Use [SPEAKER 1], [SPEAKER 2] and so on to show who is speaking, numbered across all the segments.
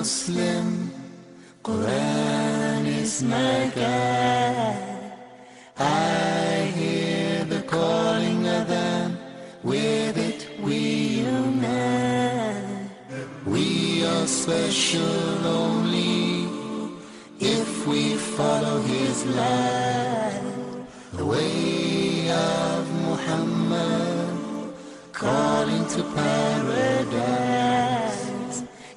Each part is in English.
[SPEAKER 1] Muslim, Quran is my guide. I hear the calling adhan, with it we unite. We are special only if we follow his light. The way of Muhammad, calling to paradise.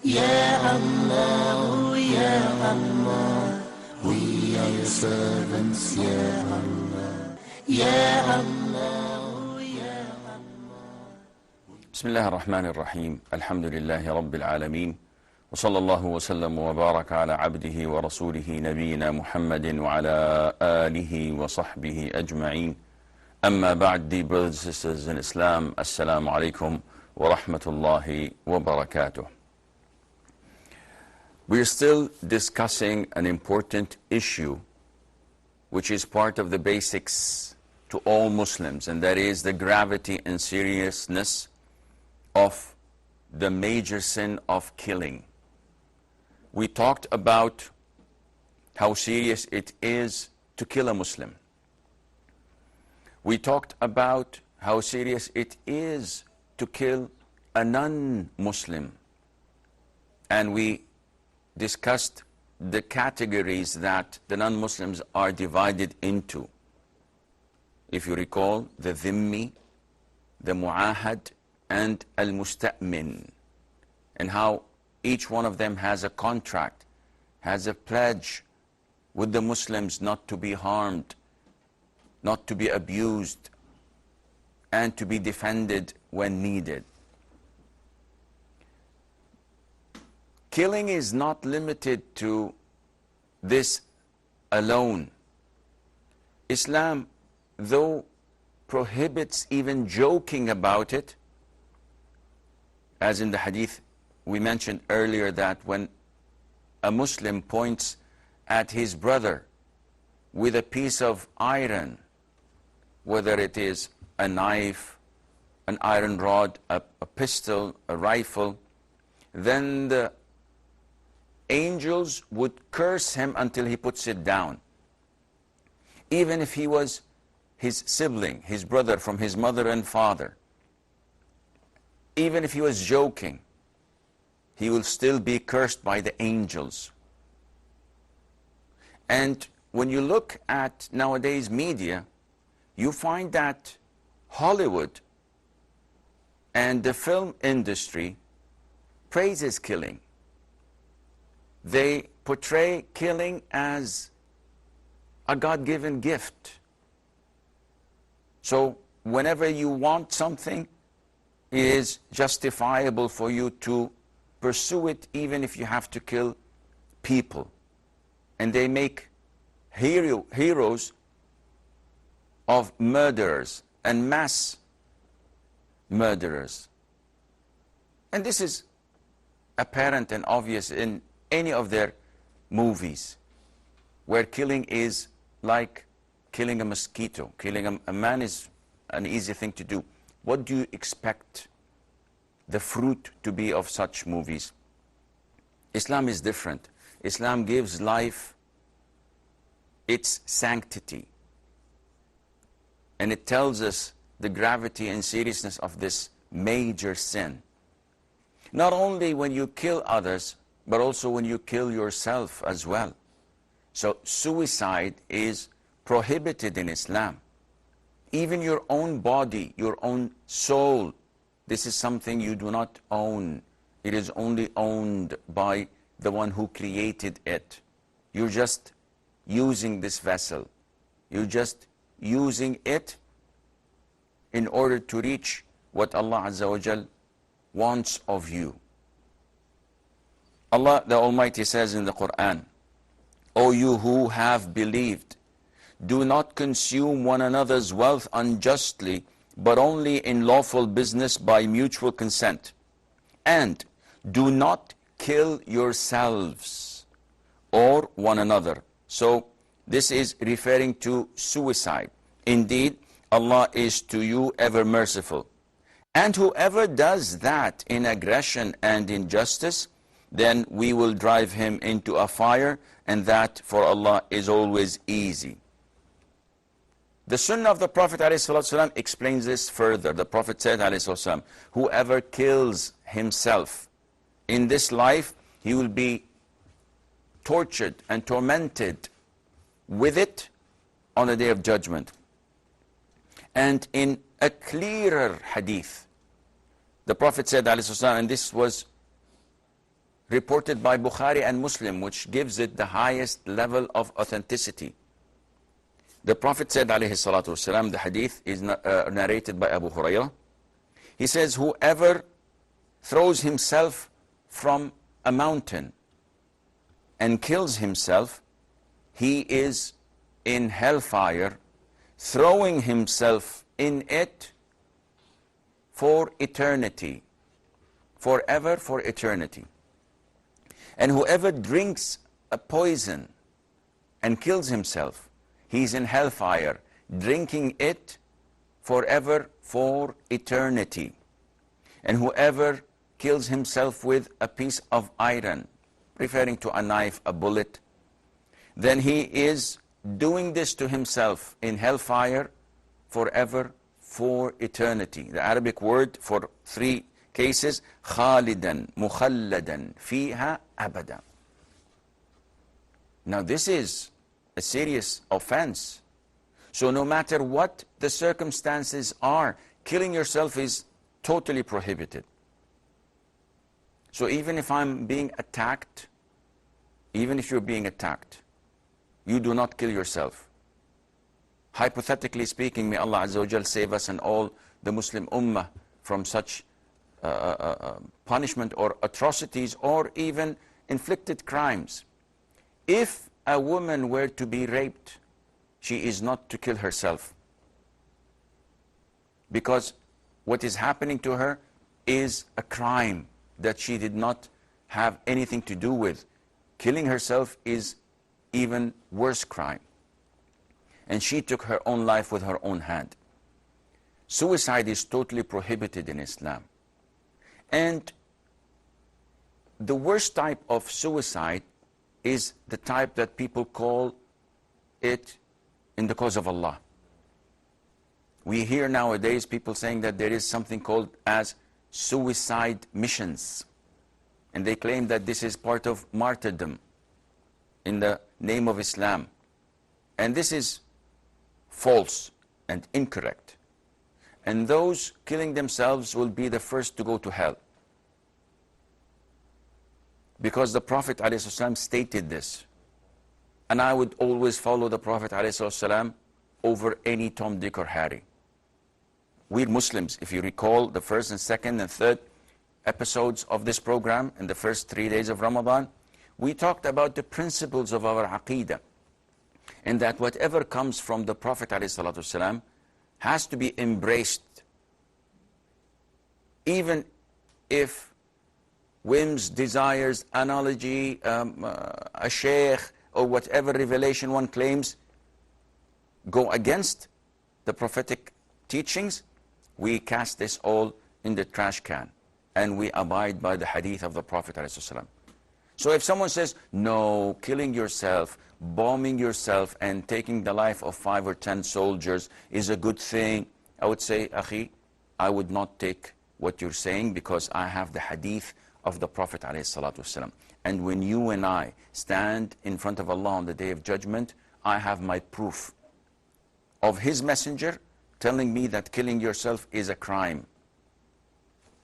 [SPEAKER 1] Ya Allah, Ya Allah, we are your servants, Ya Allah, Ya Allah, Ya Allah.
[SPEAKER 2] بسم الله الرحمن الرحيم. الحمد لله رب العالمين، وصلى الله وسلم وبارك على عبده ورسوله نبينا محمد وعلى آله وصحبه أجمعين. أما بعد, dear brothers and sisters in Islam, Assalamu alaikum wa rahmatullahi wa barakatuh. We are still discussing an important issue which is part of the basics to all Muslims, and that is the gravity and seriousness of the major sin of killing. We talked about how serious it is to kill a Muslim. We talked about how serious it is to kill a non-Muslim. And we discussed the categories that the non-Muslims are divided into. If you recall, the dhimmi, the mu'ahad, and al-musta'min, and how each one of them has a contract, has a pledge with the Muslims not to be harmed, not to be abused, and to be defended when needed. Killing is not limited to this alone. Islam, though prohibits even joking about it, as in the hadith we mentioned earlier, that when a Muslim points at his brother with a piece of iron, whether it is a knife, an iron rod, a pistol, a rifle, then the angels would curse him until he puts it down. Even if he was his sibling, his brother from his mother and father, even if he was joking, he will still be cursed by the angels. And when you look at nowadays media, you find that Hollywood and the film industry praises killing. They portray killing as a God-given gift. So whenever you want something, it is justifiable for you to pursue it, even if you have to kill people. And they make heroes of murderers and mass murderers. And this is apparent and obvious in any of their movies, where killing is like killing a mosquito. Killing a man is an easy thing to do. What do you expect the fruit to be of such movies? Islam is different. Islam gives life its sanctity. And it tells us the gravity and seriousness of this major sin. Not only when you kill others, but also when you kill yourself as well. So suicide is prohibited in Islam. Even your own body, your own soul, this is something you do not own. It is only owned by the one who created it. You're just using this vessel. You're just using it in order to reach what Allah Azza wa Jal wants of you. Allah the Almighty says in the Quran, O you who have believed, do not consume one another's wealth unjustly, but only in lawful business by mutual consent. And do not kill yourselves or one another. So this is referring to suicide. Indeed, Allah is to you ever merciful. And whoever does that in aggression and injustice, then we will drive him into a fire, and that for Allah is always easy. The Sunnah of the Prophet ﷺ explains this further. The Prophet said, ﷺ, whoever kills himself in this life, he will be tortured and tormented with it on the Day of Judgment. And in a clearer hadith, the Prophet said, ﷺ, and this was reported by Bukhari and Muslim, which gives it the highest level of authenticity. The Prophet said, ﷺ, the hadith is narrated by Abu Hurairah. He says, whoever throws himself from a mountain and kills himself, he is in hellfire, throwing himself in it for eternity, forever, for eternity. And whoever drinks a poison and kills himself, he's in hellfire, drinking it forever, for eternity. And whoever kills himself with a piece of iron, referring to a knife, a bullet, then he is doing this to himself in hellfire forever, for eternity. The Arabic word for three cases, khalidan, mukhalladan, fiha abada. Now this is a serious offense. So no matter what the circumstances are, killing yourself is totally prohibited. So even if I'm being attacked, even if you're being attacked, you do not kill yourself. Hypothetically speaking, may Allah Azza wa Jal save us and all the Muslim Ummah from such punishment or atrocities or even inflicted crimes. If a woman were to be raped, she is not to kill herself, because what is happening to her is a crime that she did not have anything to do with. Killing herself is even worse crime. And she took her own life with her own hand. Suicide is totally prohibited in Islam. And the worst type of suicide is the type that people call it in the cause of Allah. We hear nowadays people saying that there is something called as suicide missions. And they claim that this is part of martyrdom in the name of Islam. And this is false and incorrect. And those killing themselves will be the first to go to hell. Because the Prophet ﷺ stated this. And I would always follow the Prophet ﷺ over any Tom, Dick, or Harry. We're Muslims. If you recall the first and second and third episodes of this program in the first 3 days of Ramadan, we talked about the principles of our Aqeedah. And that whatever comes from the Prophet ﷺ has to be embraced. Even if whims, desires, analogy, a sheikh, or whatever revelation one claims go against the prophetic teachings, we cast this all in the trash can and we abide by the hadith of the Prophet ﷺ. So if someone says, no, killing yourself, bombing yourself and taking the life of 5 or 10 soldiers is a good thing, I would say, Akhi, I would not take what you're saying because I have the hadith of the Prophet ﷺ. And when you and I stand in front of Allah on the Day of Judgment, I have my proof of His messenger telling me that killing yourself is a crime.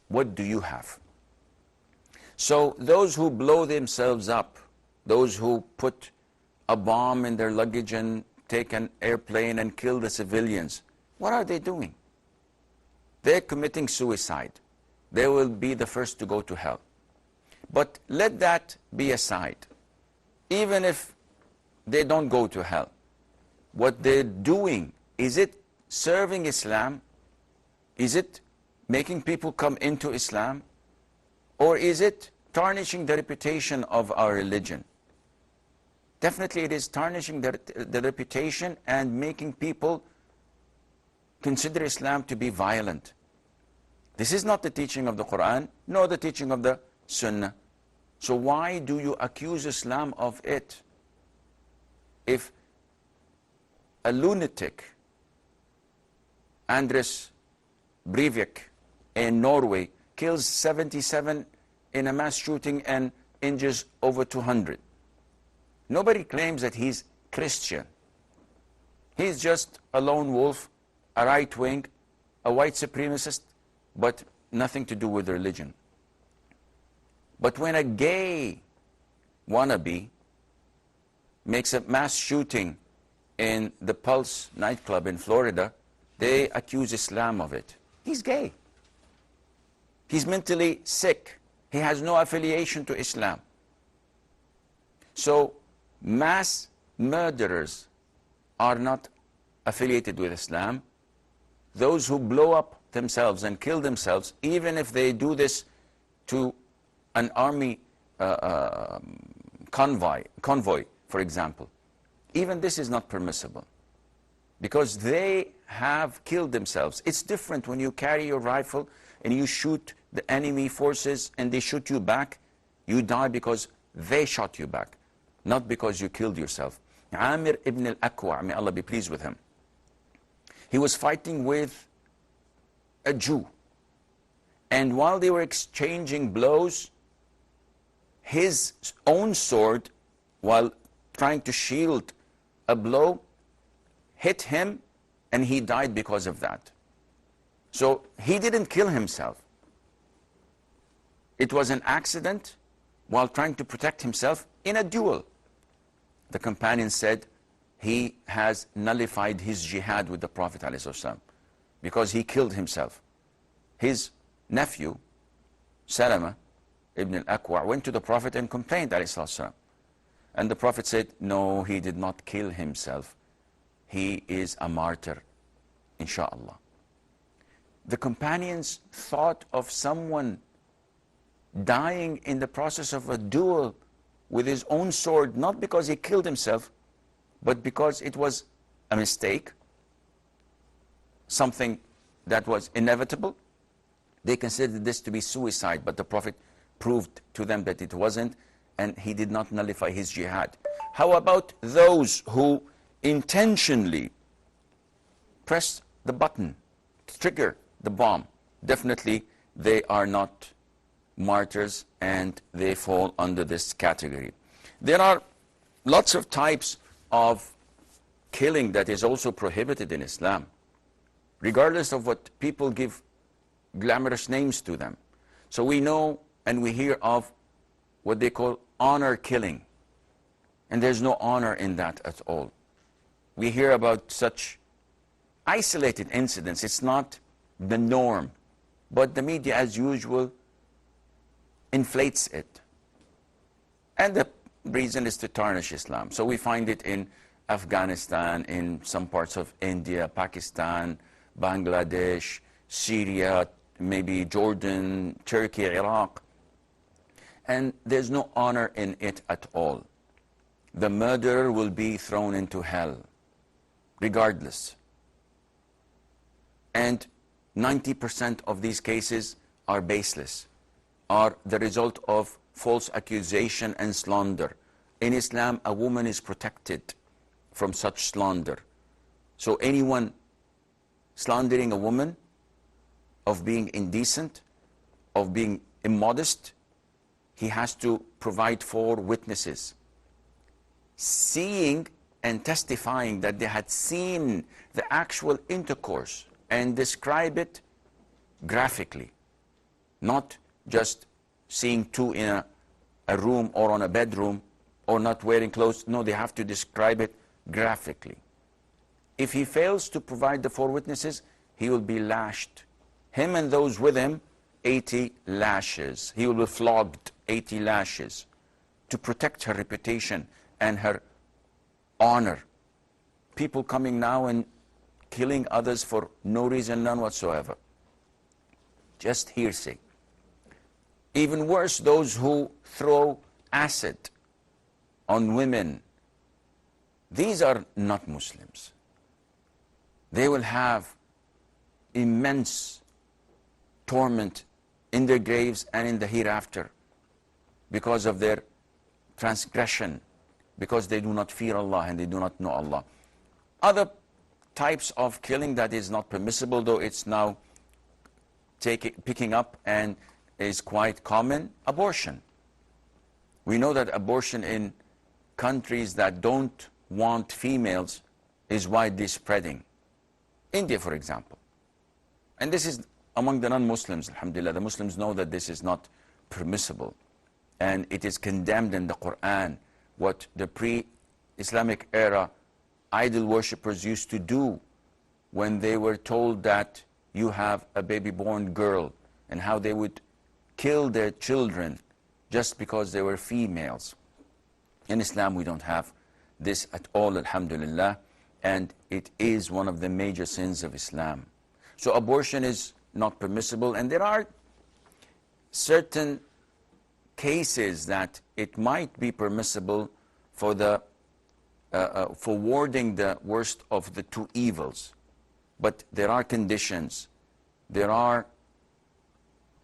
[SPEAKER 2] What do you have? So those who blow themselves up, those who put a bomb in their luggage and take an airplane and kill the civilians, what are they doing? They're committing suicide. They will be the first to go to hell. But let that be aside. Even if they don't go to hell, what they're doing, is it serving Islam? Is it making people come into Islam? Or is it tarnishing the reputation of our religion? Definitely it is tarnishing the reputation and making people consider Islam to be violent. This is not the teaching of the Quran, nor the teaching of the Sunnah. So why do you accuse Islam of it? If a lunatic, Anders Breivik in Norway, kills 77 in a mass shooting and injures over 200. Nobody claims that he's Christian. He's just a lone wolf, a right wing, a white supremacist, but nothing to do with religion. But when a gay wannabe makes a mass shooting in the Pulse nightclub in Florida, they accuse Islam of it. He's gay. He's mentally sick. He has no affiliation to Islam. So mass murderers are not affiliated with Islam. Those who blow up themselves and kill themselves, even if they do this to an army convoy, for example, even this is not permissible, because they have killed themselves. It's different when you carry your rifle and you shoot the enemy forces and they shoot you back. You die because they shot you back, not because you killed yourself. Amir ibn al-Aqwa', may Allah be pleased with him, he was fighting with a Jew, and while they were exchanging blows, his own sword, while trying to shield a blow, hit him, and he died because of that. So he didn't kill himself. It was an accident while trying to protect himself in a duel. The companion said he has nullified his jihad with the Prophet ﷺ because he killed himself. His nephew, Salama ibn al-Aqwa', went to the Prophet and complained ﷺ. And the Prophet said, no, he did not kill himself. He is a martyr, insha'Allah. The companions thought of someone dying in the process of a duel with his own sword, not because he killed himself, but because it was a mistake, something that was inevitable. They considered this to be suicide, but the Prophet proved to them that it wasn't, and he did not nullify his jihad. How about those who intentionally press the button, trigger the bomb? Definitely they are not martyrs, and they fall under this category. There are lots of types of killing that is also prohibited in Islam, regardless of what people give glamorous names to them. So we know and we hear of what they call honor killing, and there's no honor in that at all. We hear about such isolated incidents. It's not the norm, but the media, as usual, inflates it. And the reason is to tarnish Islam. So we find it in Afghanistan, in some parts of India, Pakistan, Bangladesh, Syria, maybe Jordan, Turkey, Iraq. And there's no honor in it at all. The murderer will be thrown into hell, regardless. And 90% of these cases are baseless, are the result of false accusation and slander. In Islam, a woman is protected from such slander. So anyone slandering a woman of being indecent, of being immodest, he has to provide 4 witnesses, seeing and testifying that they had seen the actual intercourse, and describe it graphically, not just seeing 2 in a room or on a bedroom or not wearing clothes. No, they have to describe it graphically. If he fails to provide the 4 witnesses, he will be lashed. Him and those with him, 80 lashes. He will be flogged 80 lashes to protect her reputation and her honor. People coming now and killing others for no reason, none whatsoever. Just hearsay. Even worse, those who throw acid on women. These are not Muslims. They will have immense torment in their graves and in the hereafter, because of their transgression, because they do not fear Allah and they do not know Allah. Other types of killing that is not permissible, though it's now picking up and is quite common, abortion. We know that abortion in countries that don't want females is widely spreading. India, for example. And this is among the non-Muslims, alhamdulillah. The Muslims know that this is not permissible. And it is condemned in the Quran, what the pre-Islamic era idol worshippers used to do when they were told that you have a baby-born girl, and how they would kill their children just because they were females. In Islam, we don't have this at all, alhamdulillah, and it is one of the major sins of Islam. So abortion is not permissible, and there are certain cases that it might be permissible for for warding the worst of the two evils. But there are conditions, there are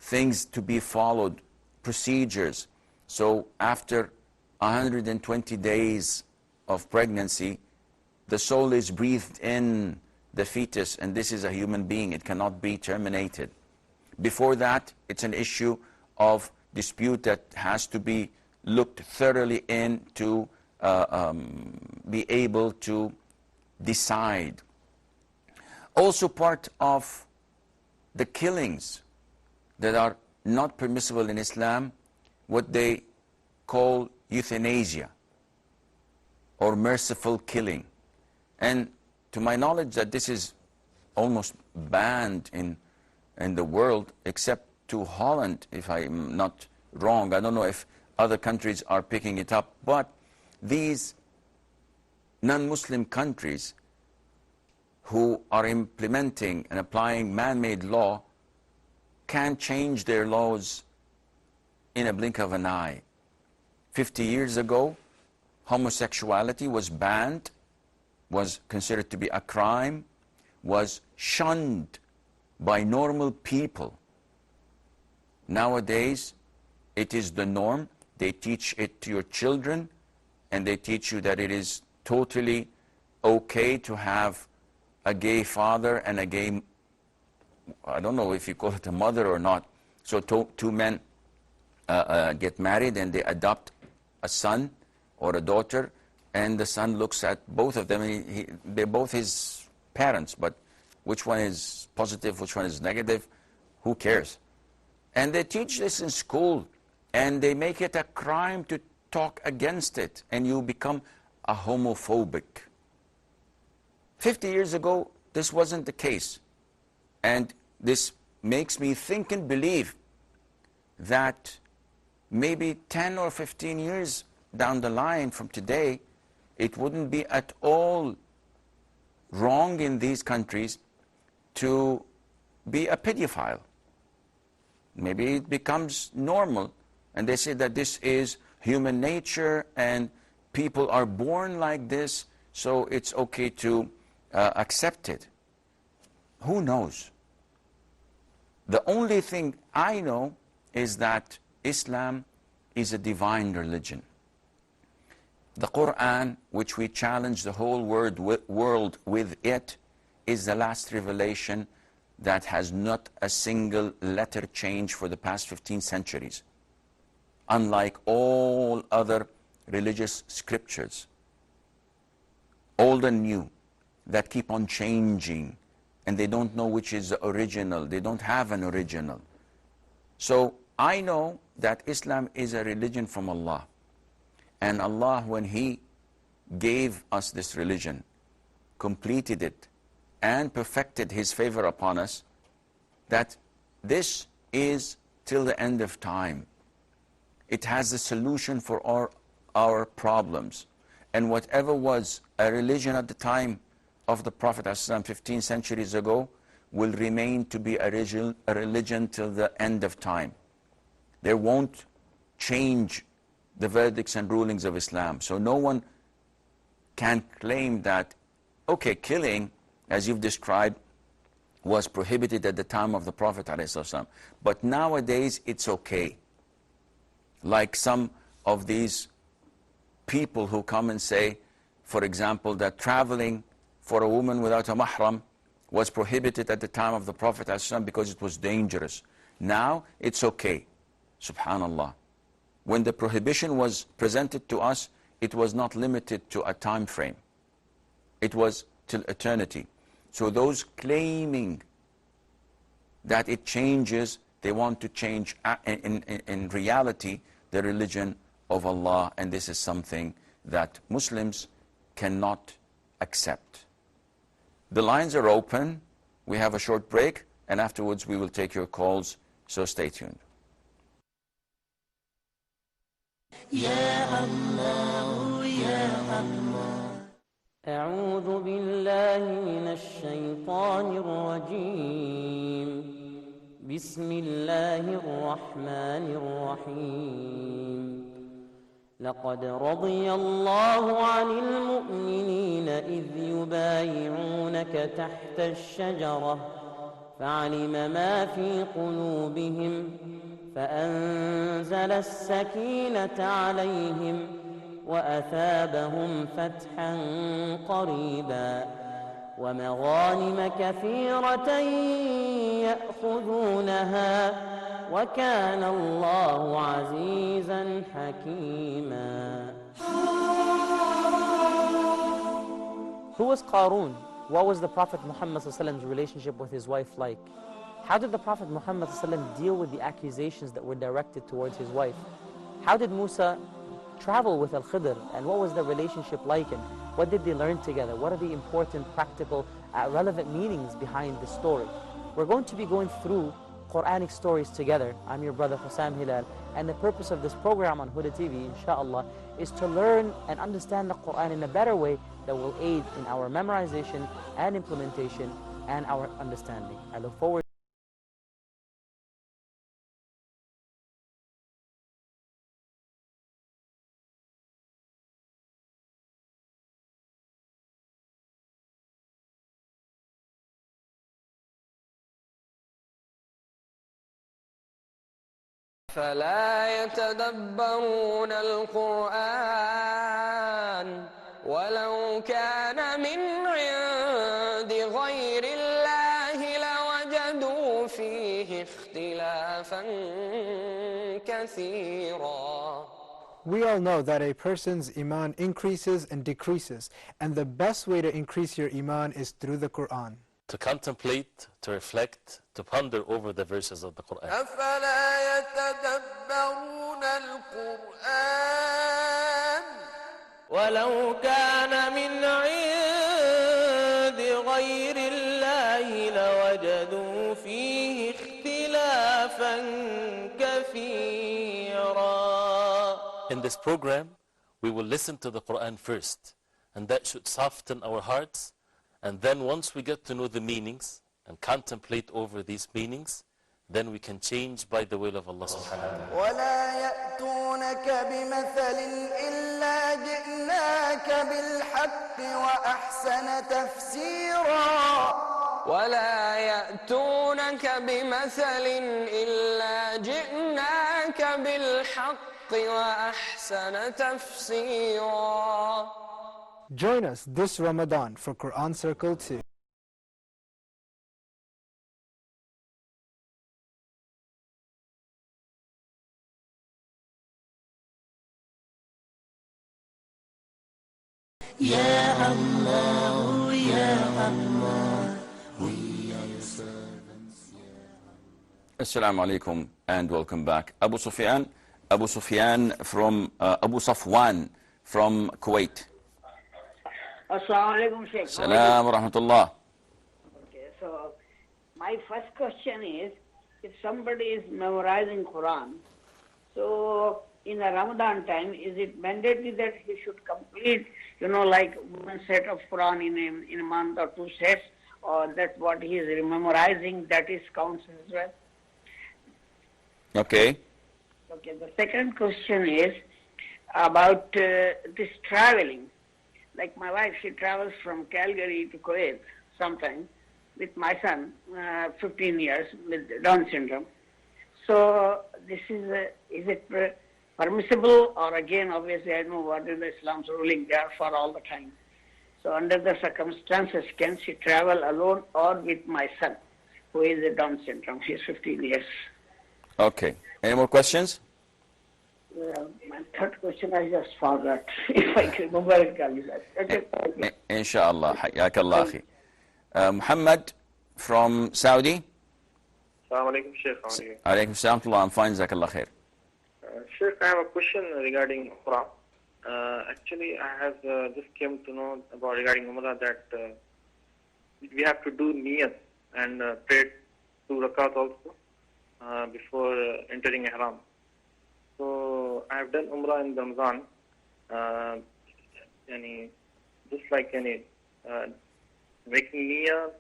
[SPEAKER 2] things to be followed, procedures. So after 120 days of pregnancy, the soul is breathed in the fetus, and this is a human being. It cannot be terminated. Before that, it's an issue of dispute that has to be looked thoroughly in to be able to decide. Also part of the killings that are not permissible in Islam, what they call euthanasia or merciful killing. And to my knowledge that this is almost banned in the world, except to Holland, if I'm not wrong. I don't know if other countries are picking it up, but these non-Muslim countries who are implementing and applying man-made law can change their laws in a blink of an eye. 50 years ago, homosexuality was banned, was considered to be a crime, was shunned by normal people. Nowadays, it is the norm. They teach it to your children, and they teach you that it is totally okay to have a gay father and a gay, I don't know if you call it a mother or not. So two men get married and they adopt a son or a daughter, and the son looks at both of them, and they're both his parents, but which one is positive, which one is negative, who cares? And they teach this in school, and they make it a crime to talk against it, and you become a homophobic. 50 years ago, this wasn't the case. And this makes me think and believe that maybe 10 or 15 years down the line from today, it wouldn't be at all wrong in these countries to be a pedophile. Maybe it becomes normal, and they say that this is human nature and people are born like this, so it's okay to accept it. Who knows? The only thing I know is that Islam is a divine religion. The Quran, which we challenge the whole world with it, is the last revelation that has not a single letter change for the past 15 centuries. Unlike all other religious scriptures, old and new, that keep on changing, and they don't know which is the original. They don't have an original. So I know that Islam is a religion from Allah. And Allah, when He gave us this religion, completed it, and perfected His favor upon us, that this is till the end of time. It has the solution for our problems. And whatever was a religion at the time of the Prophet ﷺ 15 centuries ago will remain to be a religion till the end of time. There won't change the verdicts and rulings of Islam. So no one can claim that, okay, killing, as you've described, was prohibited at the time of the Prophet ﷺ, but nowadays it's okay. Like some of these people who come and say, for example, that traveling for a woman without a mahram was prohibited at the time of the Prophet ﷺ because it was dangerous. Now it's okay. Subhanallah. When the prohibition was presented to us, it was not limited to a time frame. It was till eternity. So those claiming that it changes, they want to change in reality the religion of Allah, and this is something that Muslims cannot accept. The lines are open. We have a short break, and afterwards we will take your calls, so stay tuned.
[SPEAKER 1] Ya Allah, Ya Allah.
[SPEAKER 3] أعوذ بالله من الشيطان الرجيم بسم الله الرحمن الرحيم لقد رضي الله عن المؤمنين إذ يبايعونك تحت الشجرة فعلم ما في قلوبهم فأنزل السكينة عليهم وأثابهم فتحا قريبا ومغانم كثيرة يأخذونها وكان الله عزيزا حكيما. Who was Qarun? What was the Prophet Muhammad's relationship with his wife like? How did the Prophet Muhammad deal with the accusations that were directed towards his wife? How did Musa travel with Al-Khidr, and what was their relationship like, and what did they learn together? What are the important, practical, relevant meanings behind the story? We're going to be going through Quranic stories together. I'm your brother Hussam Hilal, and the purpose of this program on Huda TV, inshallah, is to learn and understand the Quran in a better way that will aid in our memorization and implementation and our understanding. I look forward.
[SPEAKER 4] فلا يتدبرون القرآن ولو كان من عند غير الله لوجدوا فيه اختلافا كثيرا.
[SPEAKER 5] We all know that a person's iman increases and decreases, and the best way to increase your iman is through the Quran.
[SPEAKER 6] To contemplate, to reflect, to ponder over the verses of the Quran.
[SPEAKER 4] أفلا يتدبرون القرآن
[SPEAKER 3] ولو كان من عند غير الله لوجدوا فيه اختلافا كثيرا.
[SPEAKER 6] In this program, we will listen to the Quran first, and that should soften our hearts. And then once we get to know the meanings and contemplate over these meanings, then we can change by the will of Allah subhanahu wa ta'ala.
[SPEAKER 4] ولا يأتونك بمثل إلا جئناك بالحق وأحسن تفسيرا. ولا يأتونك بمثل إلا جئناك بالحق وأحسن تفسيرا.
[SPEAKER 5] Join us this Ramadan for Quran Circle 2.
[SPEAKER 1] Ya Allah, Ya Allah, we are your servants, Ya Allah.
[SPEAKER 2] Assalamu alaikum and welcome back. Abu Sufyan from Abu Safwan from Kuwait.
[SPEAKER 7] Assalamu alaikum, Sheikh.
[SPEAKER 2] Salam wa rahmatullah.
[SPEAKER 7] Okay, so my first question is, if somebody is memorizing Quran, so in the Ramadan time, is it mandatory that he should complete, like one set of Quran in a month or two sets, or that's what he is memorizing, that is counts as well?
[SPEAKER 2] Okay.
[SPEAKER 7] Okay, the second question is about this traveling. Like my wife, she travels from Calgary to Kuwait sometime with my son, 15 years, with Down syndrome. So this is it permissible, or again, obviously, I know what is the Islam's ruling there for all the time. So under the circumstances, can she travel alone or with my son, who is a Down syndrome? He's 15 years.
[SPEAKER 2] Okay. Any more questions?
[SPEAKER 7] My third question I just forgot. If I can remember it, I'll do that. Okay.
[SPEAKER 2] Inshallah. حياك الله أخي. Muhammad from Saudi.
[SPEAKER 8] Assalamu alaikum, Sheikh. How are you?
[SPEAKER 2] Alaykum salam. I'm fine. Jazakallah khair.
[SPEAKER 8] Sheikh, I have a question regarding Umrah. Actually, I have just came to know about regarding Umrah that we have to do niyat and pray 2 rakat also before entering Ihram. So I have done Umrah in Ramadan, just like making niyyah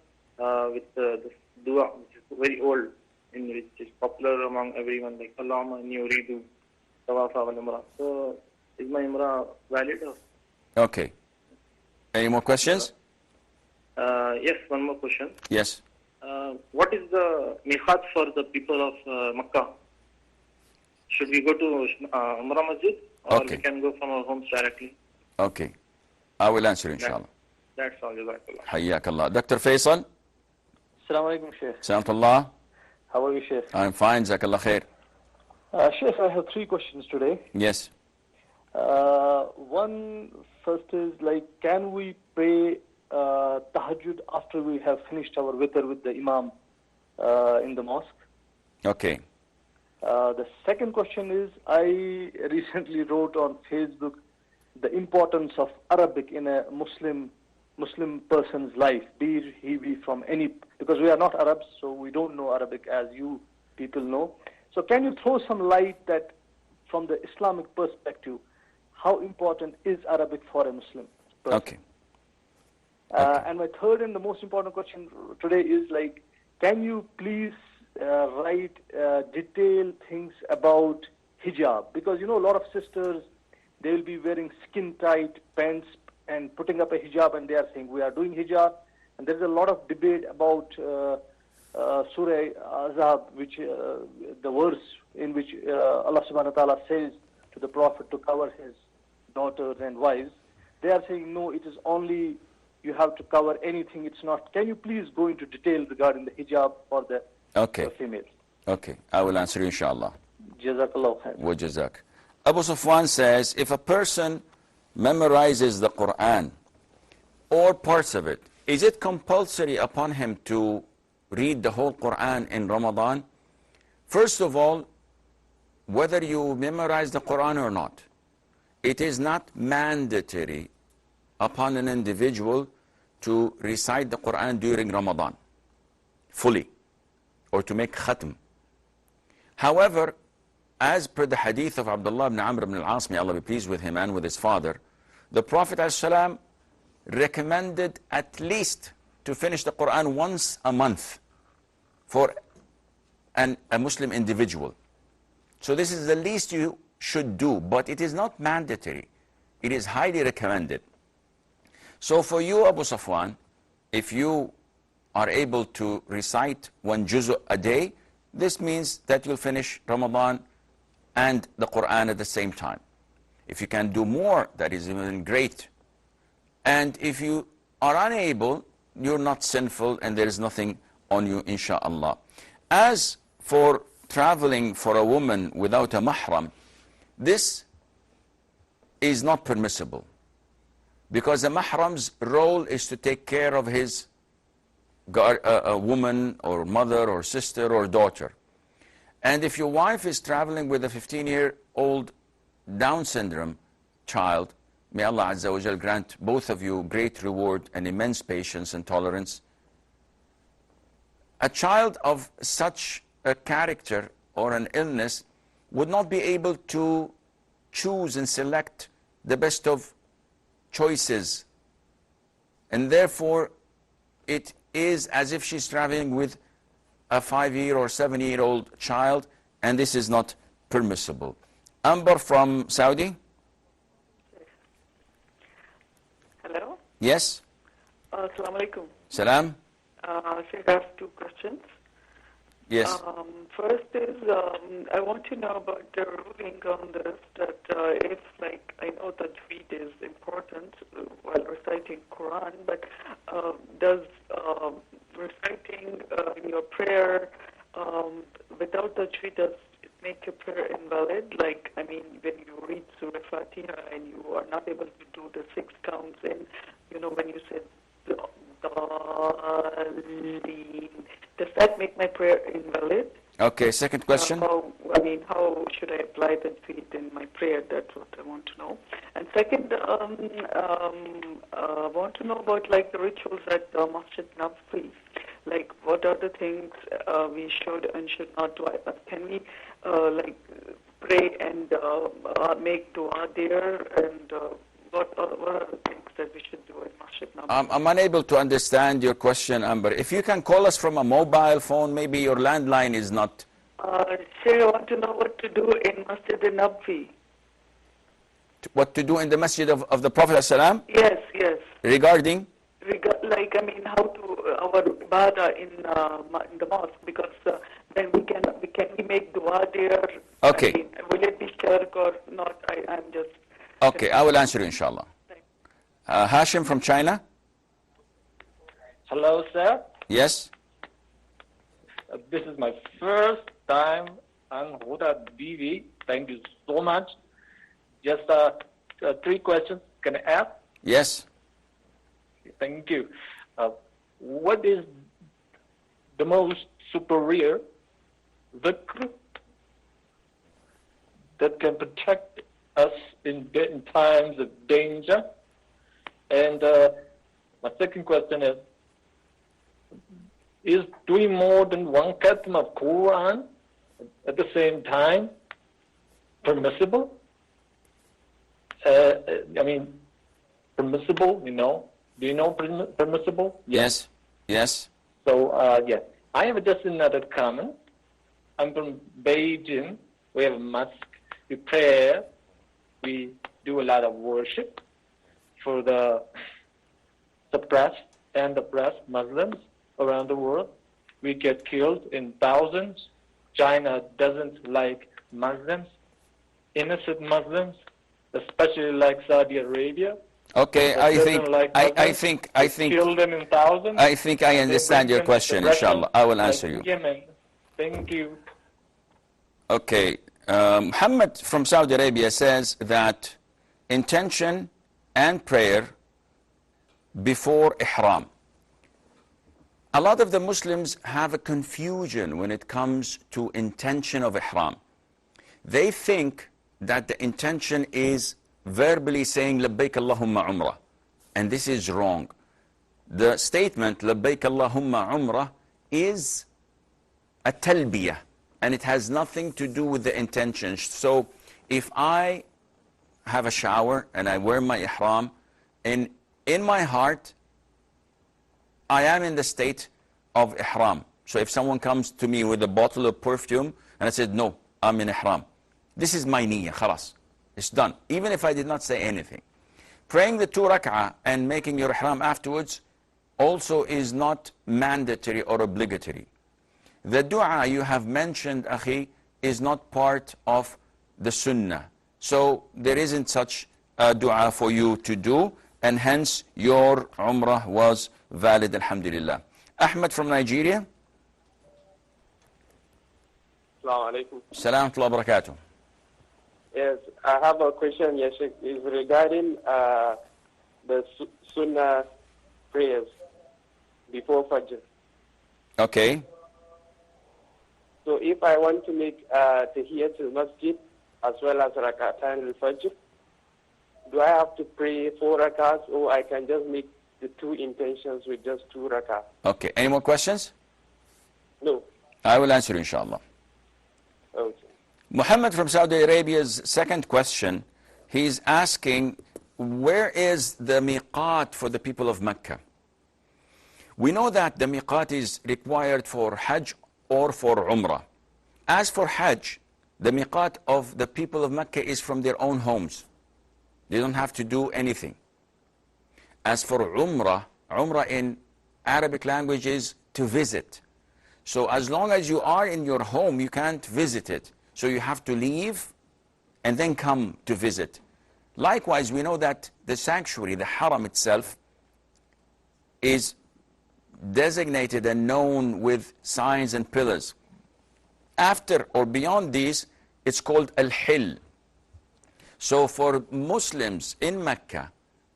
[SPEAKER 8] with this dua, which is very old, which is popular among everyone, like Allahumma inni uridu tawafa wal umrah. So is my Umrah valid?
[SPEAKER 2] Okay. Any more questions?
[SPEAKER 8] Yes, one more question.
[SPEAKER 2] Yes.
[SPEAKER 8] What is the miqat for the people of Makkah? Should we go to Umrah Masjid, or
[SPEAKER 2] Okay.
[SPEAKER 8] we can go from our homes directly?
[SPEAKER 2] Okay. I will answer inshallah.
[SPEAKER 8] That's all. Jazakallah.
[SPEAKER 2] حياك الله. Dr. Faisal.
[SPEAKER 9] Assalamu alaikum, Sheikh.
[SPEAKER 2] Salamullah.
[SPEAKER 9] How are you, Sheikh?
[SPEAKER 2] I'm fine. Jazakallah khair.
[SPEAKER 9] Sheikh, I have 3 questions today.
[SPEAKER 2] Yes.
[SPEAKER 9] One, first is like, can we pray tahajjud after we have finished our witr with the imam in the mosque?
[SPEAKER 2] Okay.
[SPEAKER 9] The second question is, I recently wrote on Facebook the importance of Arabic in a Muslim person's life, be he be from any, because we are not Arabs, so we don't know Arabic as you people know. So can you throw some light that from the Islamic perspective, how important is Arabic for a Muslim person?
[SPEAKER 2] Okay.
[SPEAKER 9] And my third and the most important question today is like, can you please write detailed things about hijab? Because, a lot of sisters, they will be wearing skin-tight pants and putting up a hijab, and they are saying, we are doing hijab. And there is a lot of debate about Surah Azab, which the verse in which Allah subhanahu wa ta'ala says to the Prophet to cover his daughters and wives. They are saying, no, it is only, you have to cover anything, it's not. Can you please go into detail regarding the hijab for the females?
[SPEAKER 2] Okay. I will answer you inshallah.
[SPEAKER 9] Jazakallah khair.
[SPEAKER 2] Wa jazak. Abu Sufwan says, if a person memorizes the Quran or parts of it, is it compulsory upon him to read the whole Quran in Ramadan? First of all, whether you memorize the Quran or not, it is not mandatory upon an individual to recite the Quran during Ramadan fully, or to make khatm. However, as per the hadith of Abdullah ibn Amr ibn al-As, may Allah be pleased with him and with his father, the Prophet ﷺ recommended at least to finish the Quran once a month for a Muslim individual. So this is the least you should do, but it is not mandatory. It is highly recommended. So for you, Abu Safwan, if you are able to recite 1 juz a day, this means that you'll finish Ramadan and the Quran at the same time. If you can do more, that is even great. And if you are unable, you're not sinful and there is nothing on you, insha'Allah. As for traveling for a woman without a mahram, this is not permissible, because the mahram's role is to take care of his a woman or mother or sister or daughter. And if your wife is traveling with a 15-year-old Down syndrome child, may Allah Azza wa Jal grant both of you great reward and immense patience and tolerance. A child of such a character or an illness would not be able to choose and select the best of choices. And therefore, it is as if she's traveling with a 5-year or 7-year-old child, and this is not permissible. Amber from Saudi.
[SPEAKER 10] Hello.
[SPEAKER 8] Yes.
[SPEAKER 10] Assalamu alaikum.
[SPEAKER 2] Salam.
[SPEAKER 10] I have 2 questions.
[SPEAKER 2] Yes.
[SPEAKER 10] First is, I want to know about the ruling on this, that if, like, I know that Tajweed is important while reciting Quran, but does reciting in your prayer without Tajweed, does it make your prayer invalid? Like, I mean, when you read Surah Fatiha and you are not able to do the 6 counts in, you know, when you said does that make my prayer invalid?
[SPEAKER 2] Okay, second question.
[SPEAKER 10] How should I apply the faith in my prayer? That's what I want to know. And second, I want to know about like the rituals at Masjid Nabawi. Like, what are the things we should and should not do? Can we like pray and make dua there? And what are the things that we should do at Masjid Nabawi?
[SPEAKER 2] I'm unable to understand your question, Amber. If you can call us from a mobile phone, maybe your landline is not...
[SPEAKER 10] Sir, I want to know what to do in Masjid Nabawi.
[SPEAKER 2] What to do in the Masjid of the Prophet ﷺ?
[SPEAKER 10] Yes, yes.
[SPEAKER 2] Regarding?
[SPEAKER 10] Like, I mean, how to our ibadah in the mosque, because then can we make dua there?
[SPEAKER 2] Okay.
[SPEAKER 10] I mean, will it be shirk or not? I'm just...
[SPEAKER 2] Okay, I will answer you, inshallah. Hashim from China?
[SPEAKER 11] Hello, sir.
[SPEAKER 2] Yes?
[SPEAKER 11] This is my first time on Huda TV. Thank you so much. Just 3 questions. Can I ask?
[SPEAKER 2] Yes.
[SPEAKER 11] Thank you. What is the most superior dhikr that can protect us in times of danger? And my second question is doing more than 1 khatam of Quran at the same time permissible? I mean, permissible, you know? Do you know permissible?
[SPEAKER 2] Yes. Yes.
[SPEAKER 11] So, yeah. I have just another comment. I'm from Beijing. We have a mosque. We pray. We do a lot of worship for the suppressed and oppressed Muslims around the world. We get killed in thousands. China doesn't like Muslims, innocent Muslims, especially like Saudi Arabia.
[SPEAKER 2] Okay, I think
[SPEAKER 11] kill them in thousands.
[SPEAKER 2] I think I understand your question, inshallah. I will answer you.
[SPEAKER 11] Yemen. Thank you.
[SPEAKER 2] Okay, Muhammad from Saudi Arabia says that intention and prayer before ihram. A lot of the Muslims have a confusion when it comes to intention of ihram. They think that the intention is verbally saying labbaik Allahumma umrah, and this is wrong. The statement labbaik Allahumma umrah is a talbiyah, and it has nothing to do with the intention. So if I have a shower and I wear my ihram, and in my heart I am in the state of ihram. So if someone comes to me with a bottle of perfume and I said, no, I'm in ihram, this is my niyyah, khalas. It's done, even if I did not say anything. Praying the 2 rak'ah and making your ihram afterwards also is not mandatory or obligatory. The dua you have mentioned, akhi, is not part of the sunnah. So there isn't such a dua for you to do, and hence your umrah was valid, alhamdulillah. Ahmed from Nigeria.
[SPEAKER 12] Assalamu alaikum.
[SPEAKER 2] Salam wa barakatuh.
[SPEAKER 12] Yes, I have a question, yes, is regarding the Sunnah prayers before Fajr.
[SPEAKER 2] Okay.
[SPEAKER 12] So if I want to make Tahiyatul Masjid as well as Rak'atan al-Fajr, do I have to pray 4 rak'ahs, or I can just make the 2 intentions with just 2 rak'ahs?
[SPEAKER 2] Okay, any more questions?
[SPEAKER 12] No.
[SPEAKER 2] I will answer, inshallah.
[SPEAKER 12] Okay.
[SPEAKER 2] Muhammad from Saudi Arabia's second question, he's asking, where is the miqat for the people of Mecca? We know that the miqat is required for Hajj or for Umrah. As for Hajj, the miqat of the people of Mecca is from their own homes. They don't have to do anything. As for Umrah, Umrah in Arabic language is to visit. So as long as you are in your home, you can't visit it. So you have to leave and then come to visit. Likewise, we know that the sanctuary, the haram itself, is designated and known with signs and pillars. After or beyond these, it's called al-hil. So for Muslims in Mecca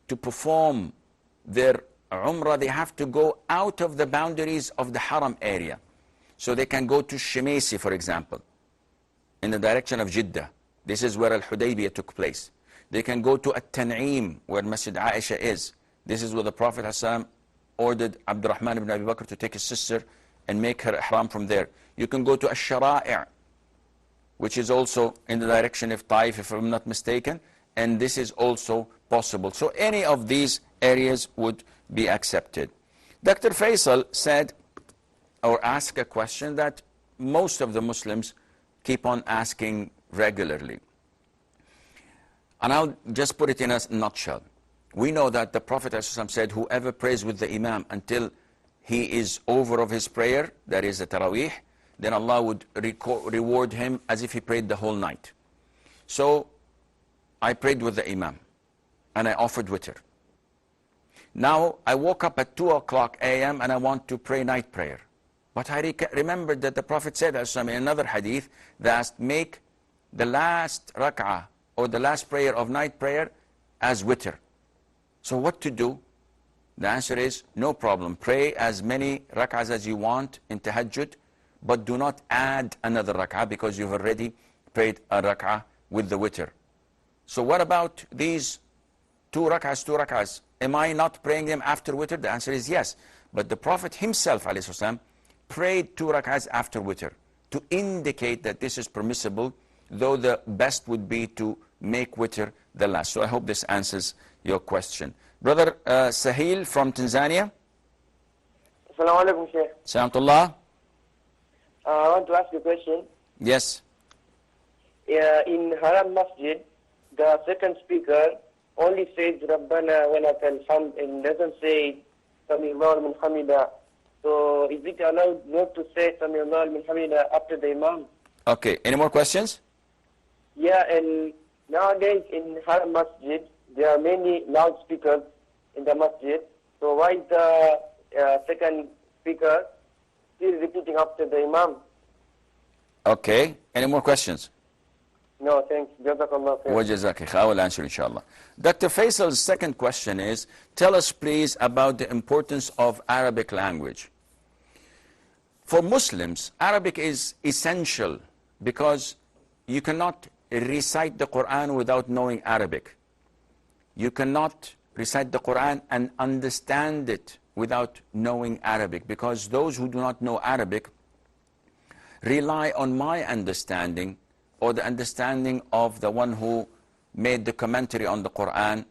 [SPEAKER 2] to perform their Umrah, they have to go out of the boundaries of the haram area. So they can go to Shemesi, for example, in the direction of Jeddah. This is where Al-Hudaybiyah took place. They can go to At-Tan'im, where Masjid Aisha is. This is where the Prophet ﷺ ordered Abdurrahman ibn Abi Bakr to take his sister and make her ihram from there. You can go to Ash-Shara'i', which is also in the direction of Taif, if I'm not mistaken, and this is also possible. So any of these areas would be accepted. Dr. Faisal said, or asked a question that most of the Muslims keep on asking regularly. And I'll just put it in a nutshell. We know that the Prophet ﷺ said, whoever prays with the Imam until he is over of his prayer, that is the Taraweeh, then Allah would reward him as if he prayed the whole night. So I prayed with the Imam and I offered witr. Now I woke up at 2 o'clock a.m. and I want to pray night prayer. But I remembered that the Prophet said in another hadith that make the last rak'ah or the last prayer of night prayer as witr. So what to do? The answer is no problem. Pray as many rak'ahs as you want in tahajjud, but do not add another rak'ah because you've already prayed a rak'ah with the witr. So what about these two rak'ahs? Am I not praying them after witr? The answer is yes. But the Prophet himself ﷺ prayed 2 rak'ahs after witr to indicate that this is permissible, though the best would be to make witr the last. So I hope this answers your question. Brother Sahil from Tanzania.
[SPEAKER 12] Assalamu alaikum, Shaykh.
[SPEAKER 2] Salamullah.
[SPEAKER 12] I want to ask you a question.
[SPEAKER 2] Yes.
[SPEAKER 12] In Haram Masjid, the second speaker only says Rabbana wa lakal hamd and doesn't say Sami Allahu min hamida. So is it allowed not to say Sami Allahu min hamida after the Imam?
[SPEAKER 2] Okay, any more questions?
[SPEAKER 12] Yeah, and nowadays in Haram Masjid, there are many loudspeakers in the masjid. So why is the second speaker still repeating after the Imam?
[SPEAKER 2] Okay, any more questions?
[SPEAKER 12] No, thanks. Jazakallah khair.
[SPEAKER 2] Wajazakik. I will answer inshallah. Dr. Faisal's second question is, tell us please about the importance of Arabic language. For Muslims, Arabic is essential because you cannot recite the Quran without knowing Arabic. You cannot recite the Quran and understand it without knowing Arabic, because those who do not know Arabic rely on my understanding or the understanding of the one who made the commentary on the Quran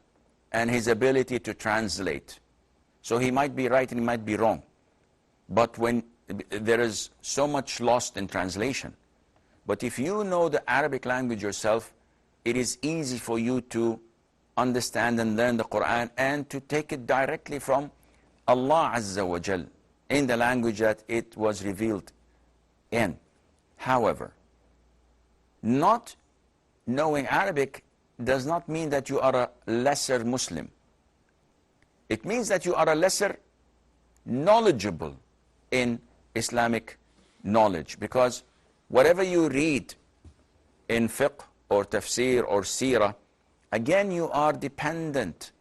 [SPEAKER 2] and his ability to translate. So he might be right and he might be wrong. But when there is so much lost in translation. But if you know the Arabic language yourself, it is easy for you to understand and learn the Quran and to take it directly from Allah Azza wa Jal in the language that it was revealed in. However, not knowing Arabic does not mean that you are a lesser Muslim. It means that you are a lesser knowledgeable in Islamic knowledge, because whatever you read in fiqh or tafsir or seerah, again you are dependent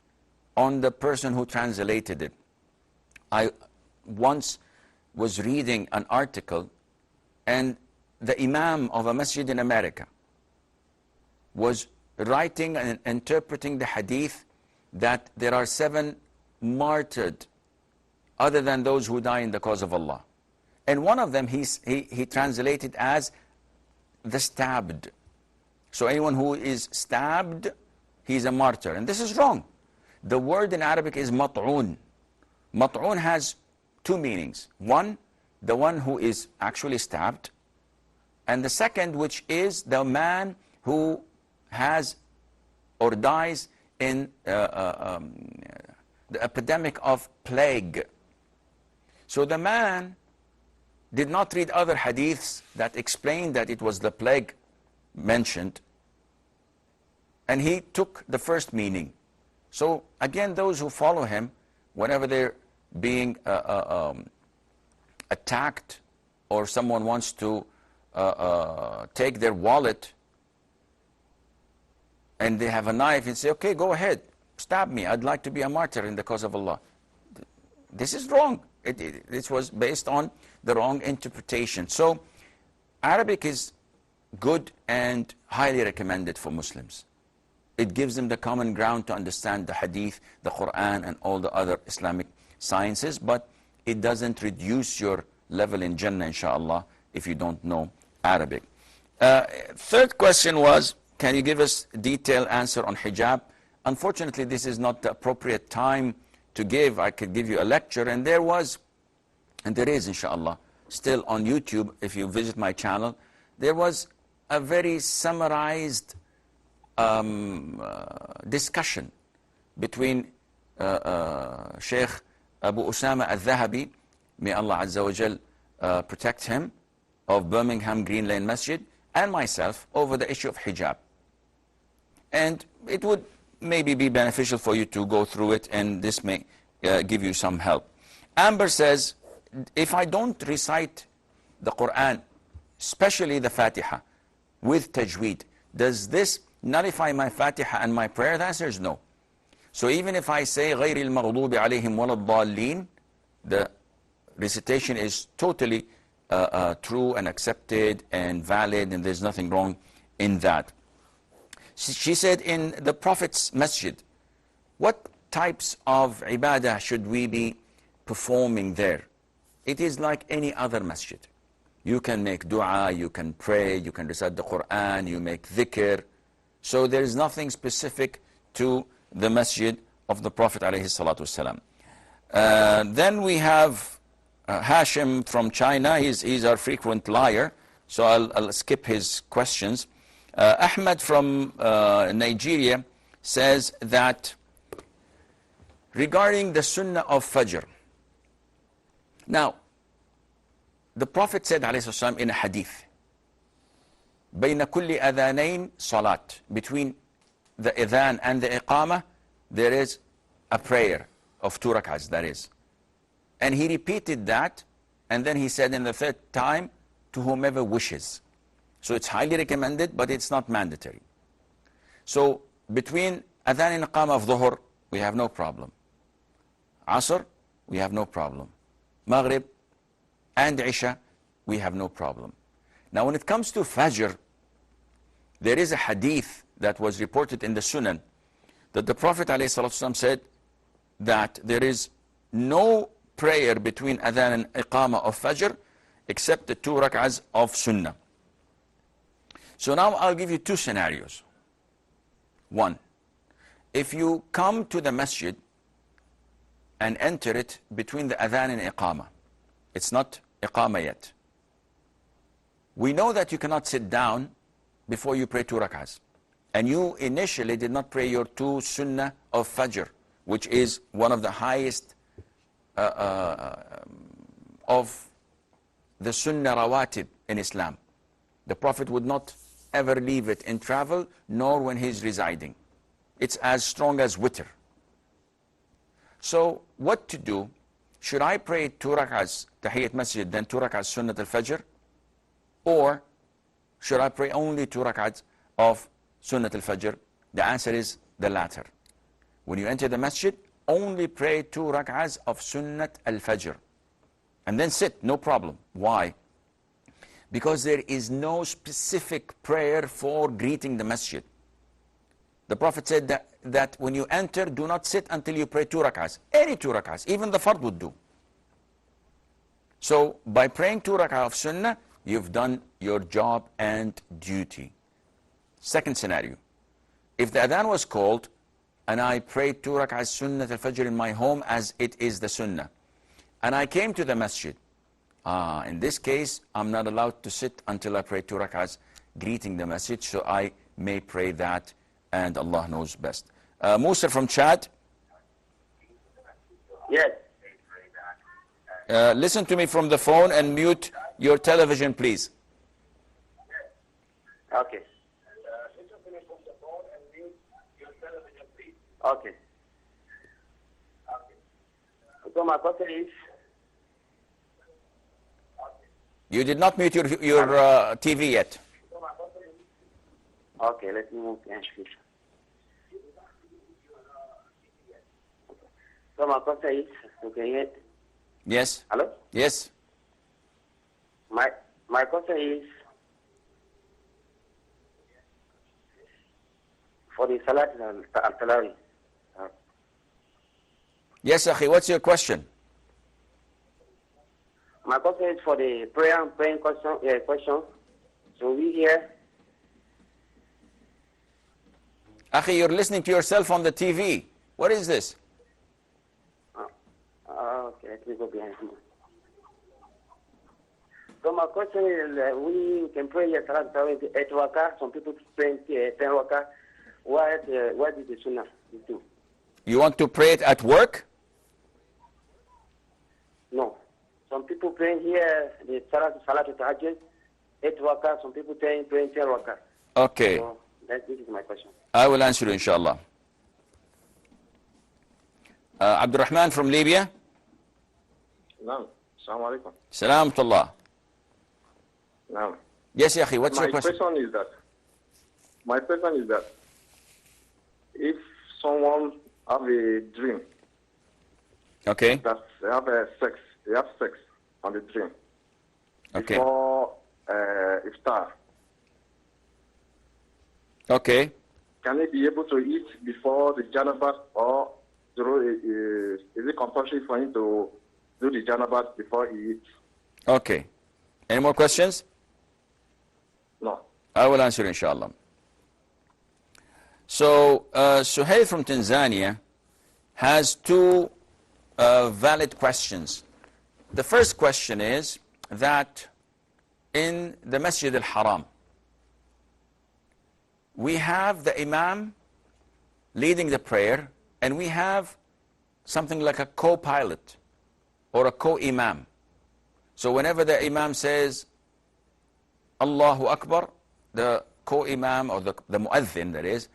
[SPEAKER 2] on the person who translated it. I once was reading an article, and the Imam of a masjid in America was writing and interpreting the hadith that there are 7 martyred other than those who die in the cause of Allah. And one of them he translated as the stabbed. So anyone who is stabbed, he's a martyr. And this is wrong. The word in Arabic is mat'un. Mat'un has 2 meanings. One, the one who is actually stabbed. And the second, which is the man who has or dies in the epidemic of plague. So the man did not read other hadiths that explained that it was the plague mentioned, and he took the first meaning. So again, those who follow him, whenever they're being attacked, or someone wants to take their wallet, and they have a knife, and say, okay, go ahead, stab me, I'd like to be a martyr in the cause of Allah. This is wrong. This was based on the wrong interpretation. So Arabic is good and highly recommended for Muslims. It gives them the common ground to understand the hadith, the Quran, and all the other Islamic sciences, but it doesn't reduce your level in Jannah, inshallah, if you don't know Arabic. Third question was, can you give us a detailed answer on hijab? Unfortunately, this is not the appropriate time to give. I could give you a lecture, and there was, and there is, inshallah, still on YouTube, if you visit my channel, there was a very summarized discussion between Sheikh Abu Usama al-Dhahabi, may Allah Azza wa Jal protect him, of Birmingham Green Lane Masjid, and myself over the issue of hijab. And it would maybe be beneficial for you to go through it, and this may give you some help. Amber says, if I don't recite the Quran, especially the Fatiha, with tajweed, does this nullify my Fatiha and my prayer? The answer is no. So even if I say غَيْرِ الْمَغْضُوبِ عَلَيْهِمْ وَلَا الضَّالِّينَ, the recitation is totally true and accepted and valid, and there's nothing wrong in that. She said, in the Prophet's masjid, what types of ibadah should we be performing there? It is like any other masjid. You can make dua, you can pray, you can recite the Quran, you make dhikr. So there is nothing specific to the masjid of the Prophet ﷺ. Then we have Hashim from China. He's our frequent liar, so I'll skip his questions. Ahmed from Nigeria says that regarding the sunnah of Fajr. Now, the Prophet said ﷺ in a hadith, بين كل أذانين صلاة, between the adhan and the iqamah, there is a prayer of 2 rak'ahs, that is. And he repeated that, and then he said in the third time, to whomever wishes. So it's highly recommended, but it's not mandatory. So between adhan and iqamah of dhuhr, we have no problem. Asr, we have no problem. Maghrib and Isha, we have no problem. Now when it comes to Fajr, there is a hadith that was reported in the Sunan that the Prophet ﷺ said that there is no prayer between adhan and iqamah of Fajr except the 2 rak'ahs of Sunnah. So now I'll give you 2 scenarios. One, if you come to the masjid and enter it between the adhan and iqamah, it's not iqamah yet. We know that you cannot sit down before you pray 2 rak'ahs. And you initially did not pray your 2 sunnah of Fajr, which is one of the highest of the sunnah rawatib in Islam. The Prophet would not ever leave it in travel, nor when he's residing. It's as strong as witr. So what to do? Should I pray 2 rak'ahs tahiyyat masjid, then 2 rak'ahs sunnat al-Fajr? Or should I pray only 2 rak'ahs of sunnat al-Fajr? The answer is the latter. When you enter the masjid, only pray 2 rak'ahs of sunnat al-Fajr. And then sit, no problem. Why? Because there is no specific prayer for greeting the masjid. The Prophet said that when you enter, do not sit until you pray 2 rak'ahs. Any 2 rak'ahs, even the fard would do. So by praying 2 rak'ah of sunnah, you've done your job and duty. Second scenario, if the adhan was called and I prayed 2 rak'ahs sunnat al-Fajr in my home as it is the sunnah, and I came to the masjid, in this case, I'm not allowed to sit until I pray 2 rak'ahs greeting the masjid, so I may pray that, and Allah knows best. Musa from Chad.
[SPEAKER 12] Yes.
[SPEAKER 2] Listen to me from the phone and mute your television, please.
[SPEAKER 12] Okay. Okay. So my question is,
[SPEAKER 2] You did not mute your TV yet.
[SPEAKER 12] okay, let me move the hands, please. So my question is, okay,
[SPEAKER 2] Yes.
[SPEAKER 12] hello?
[SPEAKER 2] Yes.
[SPEAKER 12] My question is, for the Salat al-Talawi.
[SPEAKER 2] Yes, Akhi, what's your question?
[SPEAKER 12] My question is for the praying question. So we hear.
[SPEAKER 2] Akhi, you're listening to yourself on the TV. What is this?
[SPEAKER 12] Okay, let me go behind you. So my question is, we can pray here Salat al-Talawi 8 rakah. Some people pray 10 rakah. What is the Sunnah do?
[SPEAKER 2] You want to pray it at work?
[SPEAKER 12] No. Some people praying here the Salat al-Tahajjud 8 rakah. Some people praying 10 rakah.
[SPEAKER 2] Okay.
[SPEAKER 12] So this is my question.
[SPEAKER 2] I will answer you, inshallah. Abdurrahman from Libya.
[SPEAKER 13] Naam. Assalamu alaikum.
[SPEAKER 2] Salam tullah.
[SPEAKER 13] Naam.
[SPEAKER 2] Yes, Akhi, what's your question?
[SPEAKER 13] My question is that if someone have a dream,
[SPEAKER 2] okay,
[SPEAKER 13] that they have sex on the dream,
[SPEAKER 2] okay,
[SPEAKER 13] before iftar,
[SPEAKER 2] okay,
[SPEAKER 13] can he be able to eat before the janabat, or is it compulsory for him to do the janabat before he eats?
[SPEAKER 2] okay. Any more questions?
[SPEAKER 13] No.
[SPEAKER 2] I will answer, inshallah. So, Suhail from Tanzania has two valid questions. The first question is that in the Masjid al-Haram, we have the Imam leading the prayer, and we have something like a co-pilot or a co-Imam. So whenever the Imam says, Allahu Akbar, the co-Imam or the Mu'adhin, that is,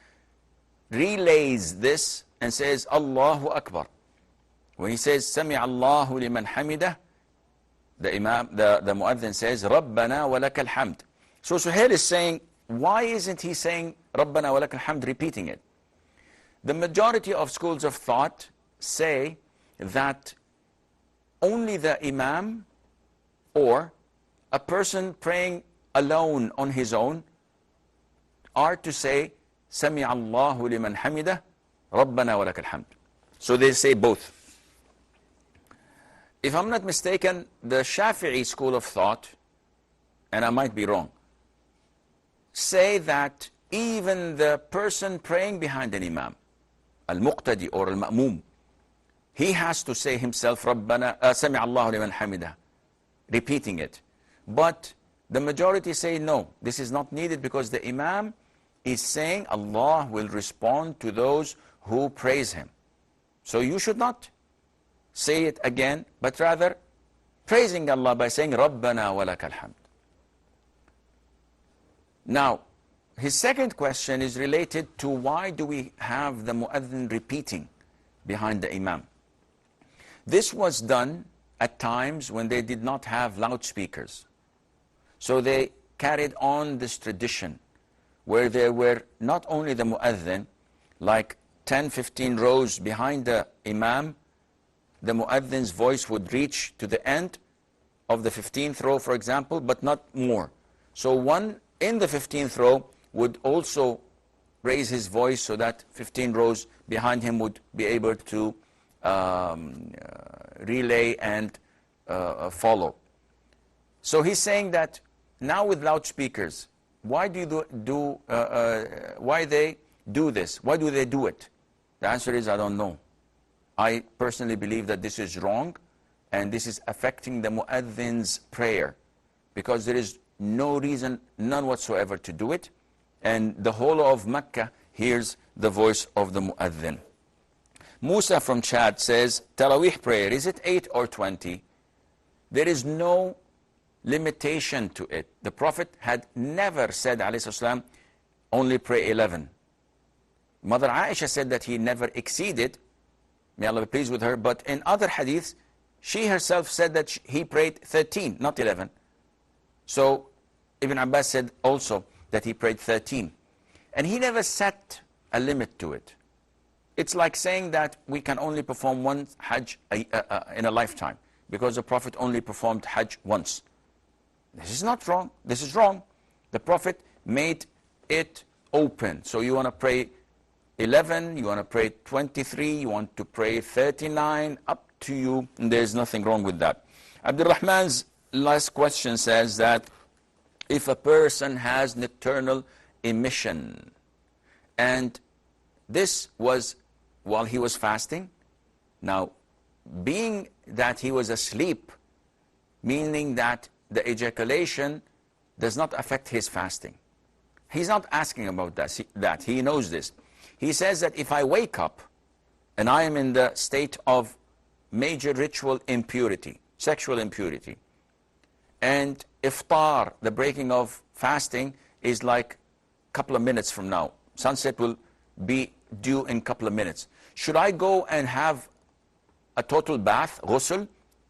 [SPEAKER 2] relays this and says, Allahu Akbar. When he says, Sami Allahu liman hamidah, the Mu'adhin says, Rabbana wa lakal hamd. So Suhail is saying, why isn't he saying, Rabbana wa lakal hamd, repeating it? The majority of schools of thought say that only the Imam or a person praying alone on his own are to say, Sami Allahu liman hamidah, Rabbana wa lakal hamd. So they say both. If I'm not mistaken, the Shafi'i school of thought, and I might be wrong, say that even the person praying behind an Imam, Al-Muqtadi or Al-Ma'mum, he has to say himself, Rabbana, Sami Allahu liman hamidah, repeating it. But the majority say no, this is not needed because the Imam is saying Allah will respond to those who praise him. So you should not say it again, but rather praising Allah by saying Rabbana wa lakal hamd. Now, his second question is related to why do we have the Mu'adhin repeating behind the Imam. This was done at times when they did not have loudspeakers. So they carried on this tradition where there were not only the Mu'adhin, like 10, 15 rows behind the Imam, the Mu'adhin's voice would reach to the end of the 15th row, for example, but not more. So one in the 15th row would also raise his voice so that 15 rows behind him would be able to relay and follow. So he's saying that now with loudspeakers, why why they do this? Why do they do it? The answer is, I don't know. I personally believe that this is wrong, and this is affecting the Mu'adhin's prayer, because there is no reason, none whatsoever, to do it, and the whole of Mecca hears the voice of the Mu'adhin. Musa from Chad says, Taraweeh prayer, is it 8 or 20? There is no limitation to it. The Prophet had never said, alayhi salam, only pray 11. Mother Aisha said that he never exceeded, may Allah be pleased with her, but in other hadiths, she herself said that he prayed 13, not 11. So Ibn Abbas said also that he prayed 13. And he never set a limit to it. It's like saying that we can only perform one Hajj in a lifetime, because the Prophet only performed Hajj once. This is not wrong. This is wrong. The Prophet made it open. So you want to pray 11, you want to pray 23, you want to pray 39, up to you. There's nothing wrong with that. Abdul Rahman's last question says that if a person has nocturnal emission, and this was while he was fasting, now being that he was asleep, meaning that the ejaculation does not affect his fasting. He's not asking about that. He knows this. He says that if I wake up and I am in the state of major ritual impurity, sexual impurity, and iftar, the breaking of fasting, is like a couple of minutes from now. Sunset will be due in a couple of minutes. Should I go and have a total bath, ghusl,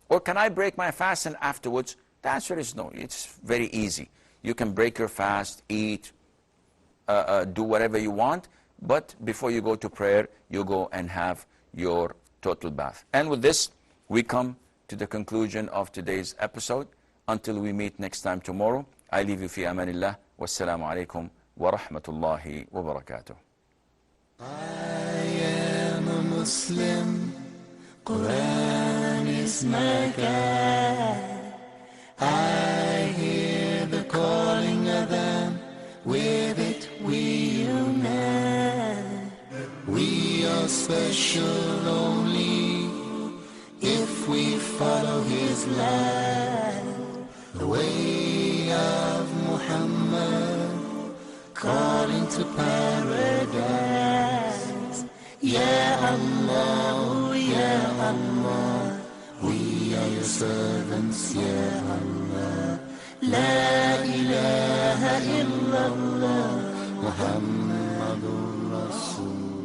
[SPEAKER 2] or can I break my fast and afterwards? The answer is no. It's very easy. You can break your fast, eat, do whatever you want, but before you go to prayer, you go and have your total bath. And with this, we come to the conclusion of today's episode. Until we meet next time tomorrow, I leave you fi amanillah. Wassalamu alaikum wa rahmatullahi wa barakatuh.
[SPEAKER 1] I am a Muslim, Quran is my guide. I hear the calling of them, with it we unite. We are special only if we follow his light. The way of Muhammad, calling to paradise. Ya Allah, Ya Allah, we are your servants, Ya Allah. La ilaha illallah, Muhammadur Rasul.